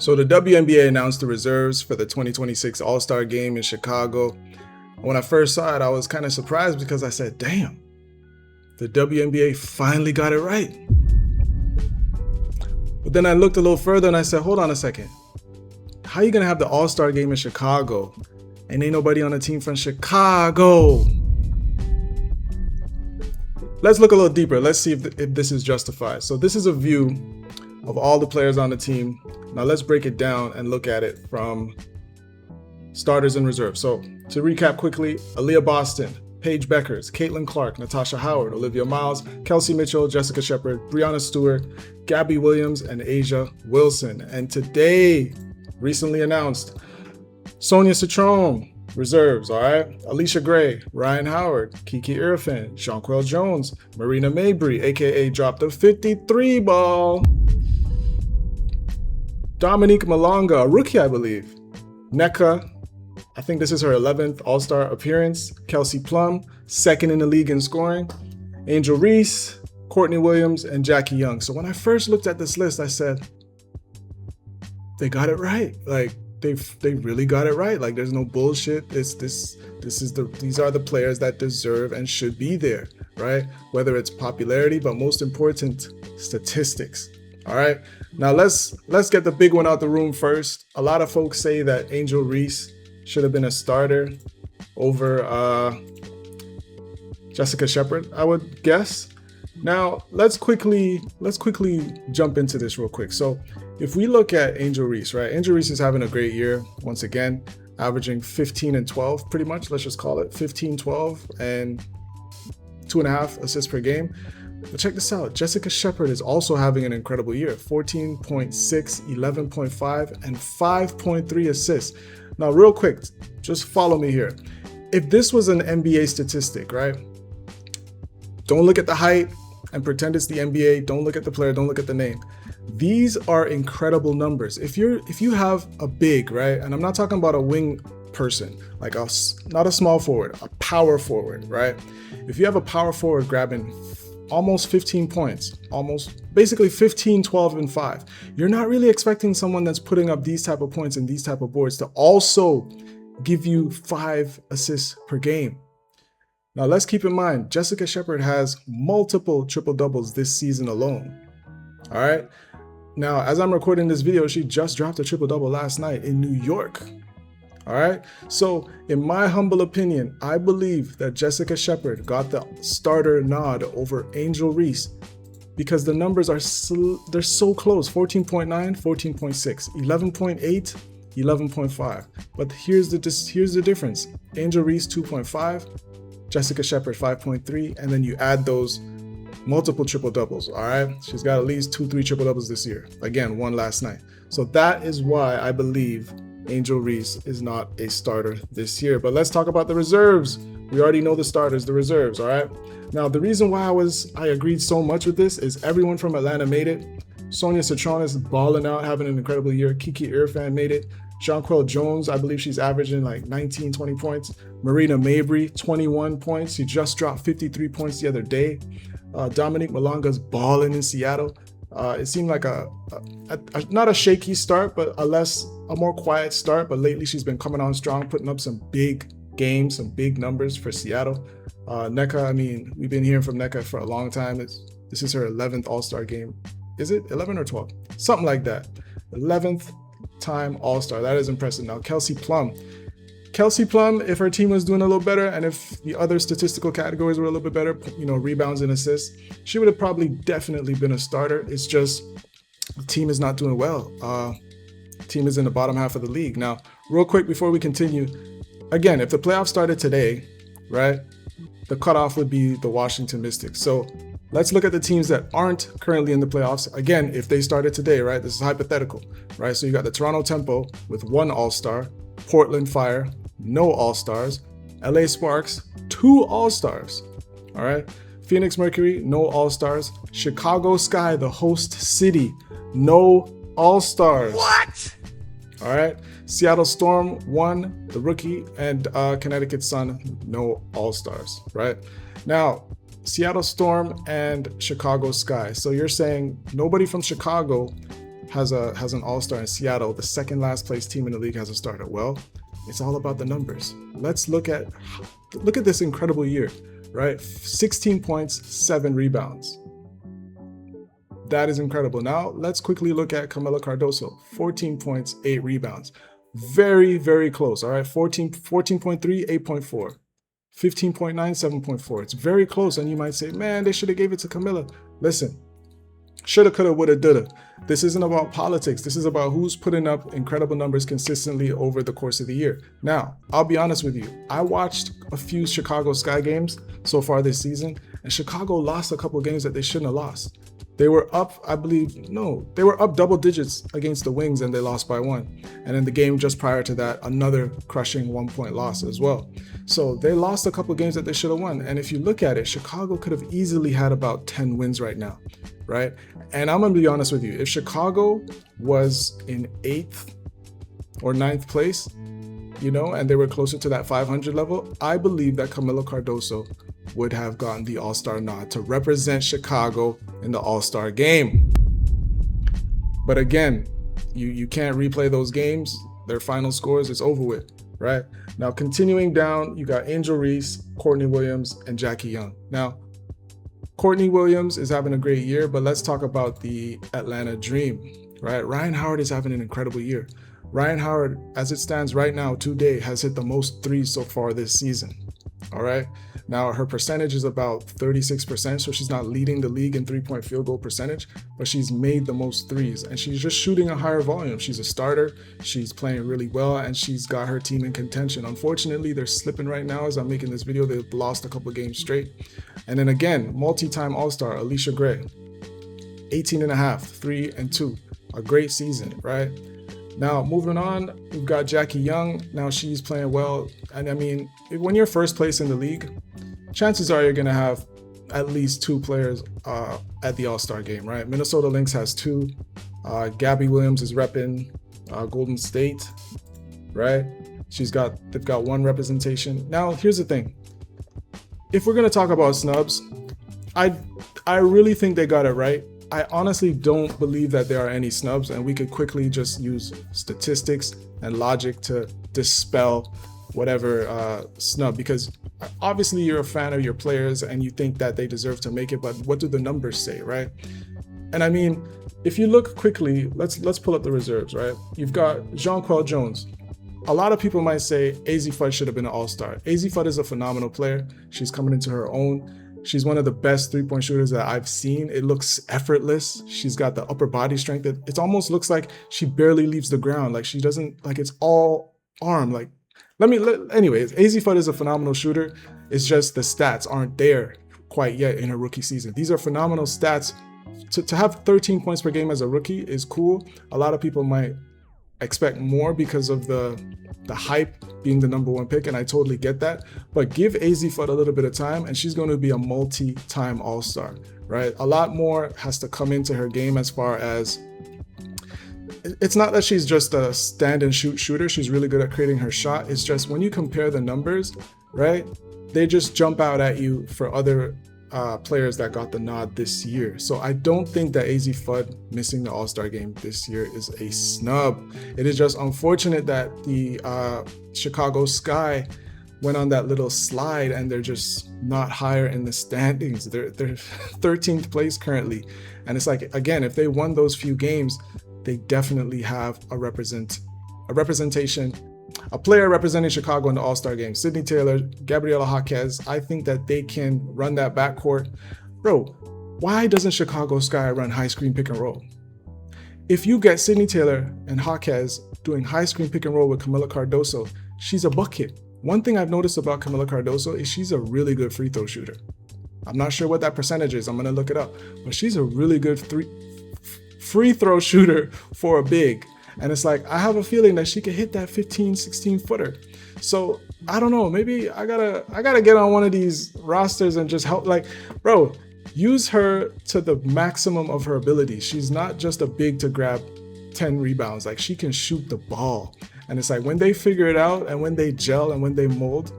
So the WNBA announced the reserves for the 2026 All-Star Game in Chicago. When I first saw it, I was kind of surprised because I said, damn, the WNBA finally got it right. But then I looked a little further and I said, hold on a second. How are you going to have the All-Star Game in Chicago and ain't nobody on the team from Chicago? Let's look a little deeper. Let's see if this is justified. So this is a view of all the players on the team. Now let's break it down and look at it from starters and reserves. So to recap quickly, Aaliyah Boston, Paige Beckers, Caitlin Clark, Natasha Howard, Olivia Miles, Kelsey Mitchell, Jessica Shepard, Breanna Stewart, Gabby Williams, and Asia Wilson. And today, recently announced, Sonia Citron, reserves, all right? Alicia Gray, Ryan Howard, Kiki Irfan, Jonquel Jones, Marina Mabrey, aka dropped a 53 ball. Dominique Malonga, a rookie, I believe. Nneka, I think this is her 11th All-Star appearance. Kelsey Plum, second in the league in scoring. Angel Reese, Courtney Williams, and Jackie Young. So when I first looked at this list, I said, they got it right. Like, they really got it right. Like, there's no bullshit. These are the players that deserve and should be there, right? Whether it's popularity, but most important, statistics. All right. Now let's get the big one out the room first. A lot of folks say that Angel Reese should have been a starter over Jessica Shepard, I would guess. Now let's quickly jump into this real quick. So if we look at Angel Reese, right? Angel Reese is having a great year once again, averaging 15 and 12 pretty much. Let's just call it 15, 12 and 2.5 assists per game. But check this out. Jessica Shepard is also having an incredible year. 14.6, 11.5, and 5.3 assists. Now, real quick, just follow me here. If this was an NBA statistic, right? Don't look at the height and pretend it's the NBA. Don't look at the player. Don't look at the name. These are incredible numbers. If you have a big, right? And I'm not talking about a wing person, like not a small forward, a power forward, right? If you have a power forward grabbing almost 15 points, basically 15, 12, and 5. You're not really expecting someone that's putting up these type of points and these type of boards to also give you 5 assists per game. Now let's keep in mind, Jessica Shepard has multiple triple doubles this season alone. All right. Now, as I'm recording this video, she just dropped a triple double last night in New York. All right. So in my humble opinion, I believe that Jessica Shepard got the starter nod over Angel Reese because the numbers are they're so close. 14.9, 14.6, 11.8, 11.5. But here's the difference. Angel Reese 2.5, Jessica Shepard 5.3, and then you add those multiple triple doubles. All right. She's got at least 2-3 triple doubles this year. Again, one last night. So that is why I believe Angel Reese is not a starter this year. But let's talk about the reserves. We already know the starters, the reserves, all right? Now, the reason why I agreed so much with this is everyone from Atlanta made it. Sonia Citron is balling out, having an incredible year. Kiki Irfan made it. Jonquel Jones, I believe she's averaging like 19, 20 points. Marina Mabrey, 21 points. She just dropped 53 points the other day. Dominique Malonga's balling in Seattle. It seemed like not a shaky start, but a more quiet start. But lately she's been coming on strong, putting up some big games, some big numbers for Seattle. Nneka, I mean, we've been hearing from Nneka for a long time. This is her 11th All-Star game. Is it 11 or 12? Something like that. 11th time All-Star. That is impressive. Now, Kelsey Plum, if her team was doing a little better and if the other statistical categories were a little bit better, rebounds and assists, she would have probably definitely been a starter. It's just the team is not doing well. Team is in the bottom half of the league. Now, real quick before we continue, again, if the playoffs started today, right, the cutoff would be the Washington Mystics. So let's look at the teams that aren't currently in the playoffs. Again, if they started today, right, this is hypothetical, right? So you got the Toronto Tempo with 1 All-Star, Portland Fire, no All-Stars, LA Sparks, 2 All-Stars, all right? Phoenix Mercury, no All-Stars, Chicago Sky, the host city, no All-Stars. What? All right. Seattle Storm, 1, the rookie, and Connecticut Sun, no All-Stars, right? Now, Seattle Storm and Chicago Sky. So you're saying nobody from Chicago has an all-star in Seattle. The second last place team in the league has a starter. Well, it's all about the numbers. Let's look at this incredible year, right? 16 points, 7 rebounds. That is incredible. Now let's quickly look at Camila Cardoso. 14 points, 8 rebounds. Very, very close. All right, 14.3, 8.4. 15.9, 7.4. It's very close. And you might say, man, they should have gave it to Camila. Listen, shoulda, coulda, woulda, dulda. This isn't about politics. This is about who's putting up incredible numbers consistently over the course of the year. Now, I'll be honest with you. I watched a few Chicago Sky games so far this season, and Chicago lost a couple games that they shouldn't have lost. They were up, I believe, no, they were up double digits against the Wings and they lost by 1. And in the game just prior to that, another crushing 1-point loss as well. So they lost a couple games that they should have won. And if you look at it, Chicago could have easily had about 10 wins right now, right? And I'm gonna be honest with you, if Chicago was in 8th or 9th place, you know, and they were closer to that 500 level, I believe that Camila Cardoso would have gotten the All-Star nod to represent Chicago in the All-Star game. But again, you can't replay those games. Their final scores, it's over with, right? Now, continuing down, you got Angel Reese, Courtney Williams, and Jackie Young. Now, Courtney Williams is having a great year, but let's talk about the Atlanta Dream, right? Ryan Howard is having an incredible year. Ryan Howard, as it stands right now, today, has hit the most threes so far this season, all right? Now, her percentage is about 36%, so she's not leading the league in three-point field goal percentage, but she's made the most threes, and she's just shooting a higher volume. She's a starter, she's playing really well, and she's got her team in contention. Unfortunately, they're slipping right now as I'm making this video. They've lost a couple games straight. And then again, multi-time All-Star, Alicia Gray, 18.5, 3 and 2. A great season, right? Now, moving on, we've got Jackie Young. Now she's playing well. And I mean, when you're first place in the league, chances are you're going to have at least 2 players at the All-Star game, right? Minnesota Lynx has 2. Gabby Williams is repping Golden State, right? They've got 1 representation. Now, here's the thing. If we're going to talk about snubs, I really think they got it right. I honestly don't believe that there are any snubs, and we could quickly just use statistics and logic to dispel whatever snub, because obviously you're a fan of your players and you think that they deserve to make it, but what do the numbers say, right? And I mean, if you look quickly, let's pull up the reserves, right? You've got Jonquel Jones. A lot of people might say AZ Fudd should have been an All-Star. AZ Fudd is a phenomenal player. She's coming into her own. She's one of the best three-point shooters that I've seen. It looks effortless. She's got the upper body strength. It almost looks like she barely leaves the ground. Like she doesn't, like it's all arm. Like, anyways, AZ Fudd is a phenomenal shooter. It's just the stats aren't there quite yet in her rookie season. These are phenomenal stats. To have 13 points per game as a rookie is cool. A lot of people might expect more because of the hype being the #1 pick, and I totally get that. But give AZ Fudd a little bit of time, and she's going to be a multi-time All-Star, right? A lot more has to come into her game as far as it's not that she's just a stand and shoot shooter. She's really good at creating her shot. It's just when you compare the numbers, right? They just jump out at you for other players that got the nod this year. So I don't think that AZ Fudd missing the All-Star game this year is a snub. It is just unfortunate that the Chicago Sky went on that little slide and they're just not higher in the standings. They're 13th place currently. And it's like, again, if they won those few games, they definitely have a representation, a player representing Chicago in the All-Star game. Sydney Taylor, Gabriela Jaquez, I think that they can run that backcourt. Bro, why doesn't Chicago Sky run high screen pick and roll? If you get Sydney Taylor and Jaquez doing high screen pick and roll with Camila Cardoso, she's a bucket. One thing I've noticed about Camila Cardoso is she's a really good free throw shooter. I'm not sure what that percentage is. I'm going to look it up. But she's a really good free throw shooter for a big. And it's like, I have a feeling that she could hit that 15, 16 footer. So I don't know, maybe I gotta get on one of these rosters and just help, like, bro, use her to the maximum of her ability. She's not just a big to grab 10 rebounds. Like, she can shoot the ball. And it's like, when they figure it out and when they gel and when they mold,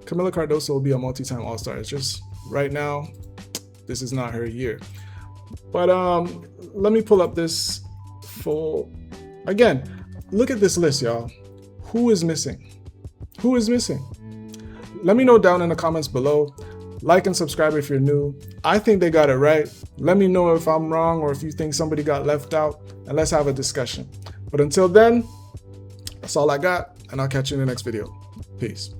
Camila Cardoso will be a multi-time All-Star. It's just right now, this is not her year. But let me pull up this full. Again, look at this list, y'all. Who is missing? Who is missing? Let me know down in the comments below. Like and subscribe if you're new. I think they got it right. Let me know if I'm wrong or if you think somebody got left out, and let's have a discussion. But until then, that's all I got, and I'll catch you in the next video. Peace.